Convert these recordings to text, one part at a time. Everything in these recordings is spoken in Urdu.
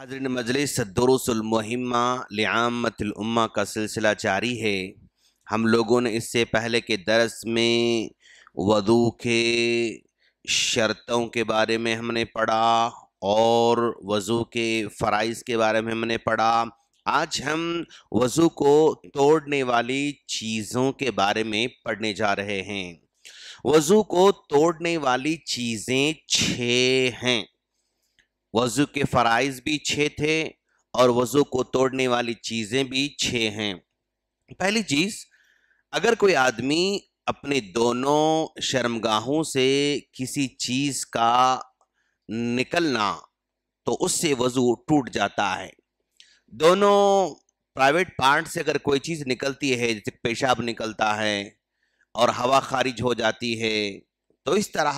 حاضرین مجلس دروس المہمہ لعامت الامہ کا سلسلہ جاری ہے۔ ہم لوگوں نے اس سے پہلے کے درس میں وضو کے شرطوں کے بارے میں ہم نے پڑھا اور وضو کے فرائض کے بارے میں ہم نے پڑھا۔ آج ہم وضو کو توڑنے والی چیزوں کے بارے میں پڑھنے جا رہے ہیں۔ وضو کو توڑنے والی چیزیں 6 ہیں۔ وضو کے فرائض بھی 6 تھے اور وضو کو توڑنے والی چیزیں بھی 6 ہیں۔ پہلی چیز، اگر کوئی آدمی اپنے دونوں شرمگاہوں سے کسی چیز کا نکلنا تو اس سے وضو ٹوٹ جاتا ہے۔ دونوں پرائیویٹ پارٹ سے اگر کوئی چیز نکلتی ہے، جیسے پیشاب نکلتا ہے اور ہوا خارج ہو جاتی ہے، تو اس طرح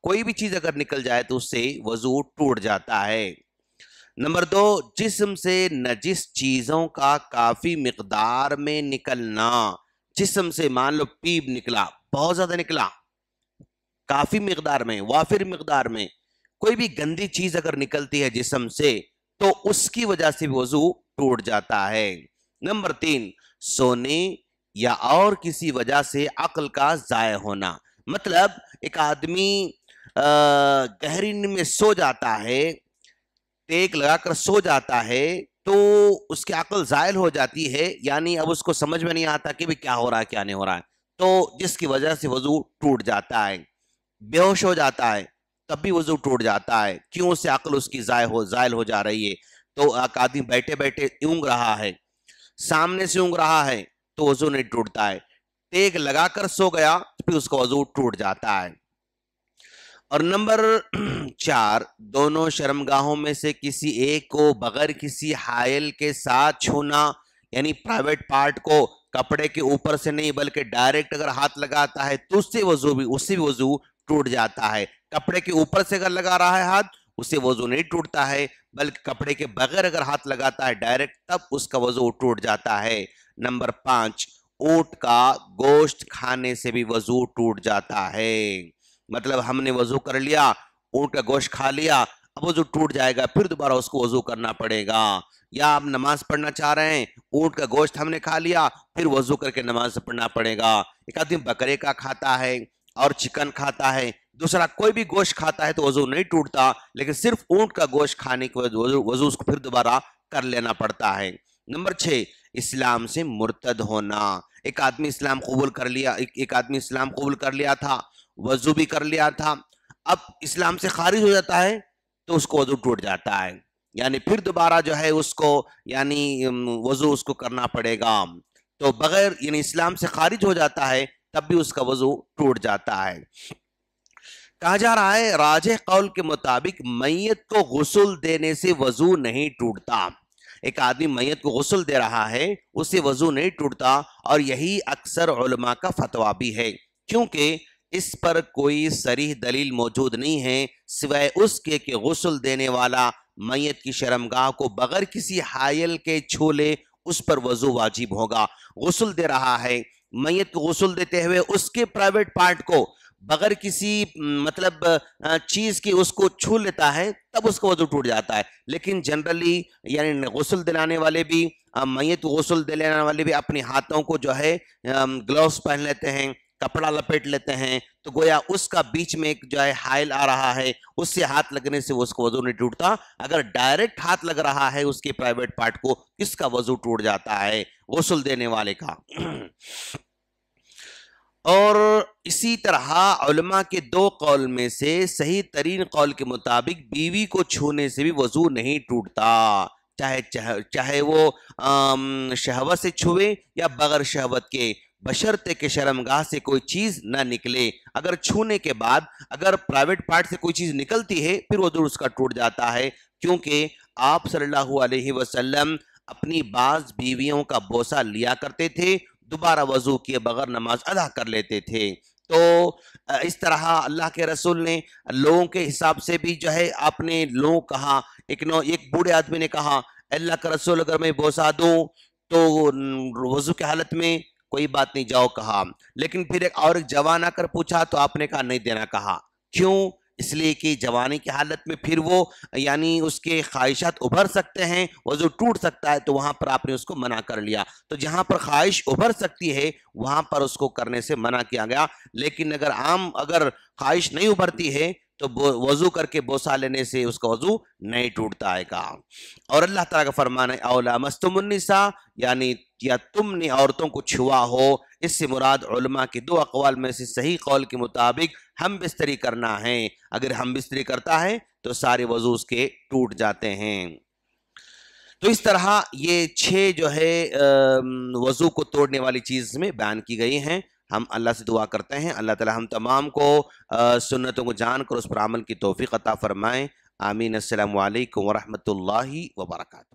کوئی بھی چیز اگر نکل جائے تو اس سے وضو ٹوٹ جاتا ہے۔ نمبر 2، جسم سے نجس چیزوں کا کافی مقدار میں نکلنا۔ جسم سے مان لو پیپ نکلا، بہت زیادہ نکلا، کافی مقدار میں، وافر مقدار میں کوئی بھی گندی چیز اگر نکلتی ہے جسم سے تو اس کی وجہ سے وضو ٹوٹ جاتا ہے۔ نمبر 3، سونے یا اور کسی وجہ سے عقل کا ضائع ہونا۔ مطلب ایک آدمی گہری نیند میں سو جاتا ہے، ٹیک لگا کر سو جاتا ہے تو اس کی عقل زائل ہو جاتی ہے، یعنی اب اس کو سمجھ میں نہیں آتا کہ بھی کیا ہو رہا ہے کیا نہیں ہو رہا ہے، تو جس کی وجہ سے وضو ٹوٹ جاتا ہے۔ بے ہوش ہو جاتا ہے تب بھی وضو ٹوٹ جاتا ہے، کیوں؟ اس سے عقل اس کی زائل ہو جا رہی ہے۔ تو ایک آدمی بیٹھے بیٹھے اونگ رہا ہے، سامنے سے اونگ رہا ہے تو وضو نہیں ٹوٹتا ہے، ٹیک لگا کر سو گیا تو پھر اس کا وضو ٹوٹ جاتا ہے۔ اور نمبر 4، دونوں شرمگاہوں میں سے کسی ایک کو بغیر کسی حائل کے ساتھ چھونا، یعنی پرائیویٹ پارٹ کو کپڑے کے اوپر سے نہیں بلکہ ڈائریکٹ اگر ہاتھ لگاتا ہے تو اس سے بھی وضو ٹوٹ جاتا ہے۔ کپڑے کے اوپر سے اگر لگا رہا ہے ہاتھ، اس سے وضو نہیں ٹوٹتا ہے، بلکہ کپڑے کے بغیر اگر ہاتھ لگاتا ہے ڈائریکٹ، تب اس کا وضو ٹوٹ جاتا ہے۔ نمبر 5، اونٹ کا گوشت کھانے سے بھی وضو ٹوٹ جاتا ہے۔ مطلب ہم نے وضو کر لیا، اونٹ کا گوشت کھا لیا، اب وضو ٹوٹ جائے گا، پھر دوبارہ اس کو وضو کرنا پڑے گا۔ یا آپ نماز پڑھنا چاہ رہے ہیں، اونٹ کا گوشت ہم نے کھا لیا، پھر وضو کر کے نماز پڑھنا پڑے گا۔ ایک آدمی بکرے کا کھاتا ہے اور چکن کھاتا ہے، دوسرا کوئی بھی گوشت کھاتا ہے تو وضو نہیں ٹوٹتا، لیکن صرف اونٹ کا گوشت کھانے کے وضو اس کو پھر دوبارہ کر لینا پڑتا ہے۔ نمبر 6، اسلام سے مرتد ہونا۔ ایک آدمی اسلام قبول کر لیا تھا، وضو بھی کر لیا تھا، اب اسلام سے خارج ہو جاتا ہے تو اس کو وضو ٹوٹ جاتا ہے، یعنی پھر دوبارہ جو ہے اس کو وضو اس کو کرنا پڑے گا۔ تو بغیر یعنی اسلام سے خارج ہو جاتا ہے تب بھی اس کا وضو ٹوٹ جاتا ہے۔ کہا جا رہا ہے راجح قول کے مطابق میت کو غسل دینے سے وضو نہیں ٹوٹتا۔ ایک آدمی میت کو غسل دے رہا ہے، اس سے وضو نہیں ٹوٹتا، اور یہی اکثر علماء کا فتویٰ بھی ہے، کیونکہ اس پر کوئی صریح دلیل موجود نہیں ہے سوائے اس کے کہ غسل دینے والا میت کی شرمگاہ کو بغیر کسی حائل کے چھو لے، اس پر وضو واجب ہوگا۔ غسل دے رہا ہے، میت کو غسل دیتے ہوئے اس کے پرائیویٹ پارٹ کو بغیر کسی چیز کی اس کو چھو لیتا ہے تب اس کا وضو ٹوٹ جاتا ہے، لیکن جنرلی یعنی غسل دلانے والے بھی، میت کو غسل دلانے والے بھی اپنے ہاتھوں کو جو ہے گلوز پہن لیتے ہیں، کپڑا لپیٹ لیتے ہیں، تو گویا اس کا بیچ میں جو ہے حائل آ رہا ہے، اس سے ہاتھ لگنے سے اس کو وضو نہیں ٹوٹتا۔ اگر ڈائریکٹ ہاتھ لگ رہا ہے اس کے پرائیویٹ پارٹ کو، اس کا وضو ٹوٹ جاتا ہے، غسل دینے والے کا۔ اور اسی طرح علماء کے 2 قول میں سے صحیح ترین قول کے مطابق بیوی کو چھونے سے بھی وضو نہیں ٹوٹتا، چاہے وہ شہوت سے چھوئے یا بغیر شہوت کے، بشرطے کہ شرمگاہ سے کوئی چیز نہ نکلے۔ اگر چھونے کے بعد اگر پرائیویٹ پارٹ سے کوئی چیز نکلتی ہے پھر وضو اس کا ٹوٹ جاتا ہے، کیونکہ آپ صلی اللہ علیہ وسلم اپنی بعض بیویوں کا بوسہ لیا کرتے تھے، دوبارہ وضو کیے بغیر نماز ادا کر لیتے تھے۔ تو اس طرح اللہ کے رسول نے لوگوں کے حساب سے بھی جو ہے آپ نے لوگ کہا، ایک بوڑھے آدمی نے کہا اللہ کا رسول اگر میں بوسہ دوں تو وضو کی حالت میں، کوئی بات نہیں جاؤ کہا، لیکن پھر ایک جوان آ کر پوچھا تو آپ نے کہا نہیں دینا کہا، کیوں؟ اس لیے کہ جوانی کی حالت میں پھر وہ یعنی اس کے خواہشات ابھر سکتے ہیں، وضو ٹوٹ سکتا ہے، تو وہاں پر آپ نے اس کو منع کر لیا۔ تو جہاں پر خواہش ابھر سکتی ہے وہاں پر اس کو کرنے سے منع کیا گیا، لیکن اگر خواہش نہیں ابھرتی ہے تو وضو کر کے بوسہ لینے سے اس کا وضو نہیں ٹوٹتا ہے گا۔ اور اللہ تعالیٰ کا فرمان ہے او لامستم النساء، یعنی یا تم نے عورتوں کو چھوا ہو، اس سے مراد علماء کے دو اقوال میں سے صحیح قول کے مطابق ہم بستری کرنا ہے۔ اگر ہم بستری کرتا ہے تو سارے وضو اس کے ٹوٹ جاتے ہیں۔ تو اس طرح یہ 6 جو ہے وضو کو توڑنے والی چیز میں بیان کی گئی ہیں۔ ہم اللہ سے دعا کرتے ہیں اللہ تعالی ہم تمام کو سنتوں کو جان کر اس پر عمل کی توفیق عطا فرمائیں۔ آمین۔ السلام علیکم ورحمۃ اللہ وبرکاتہ۔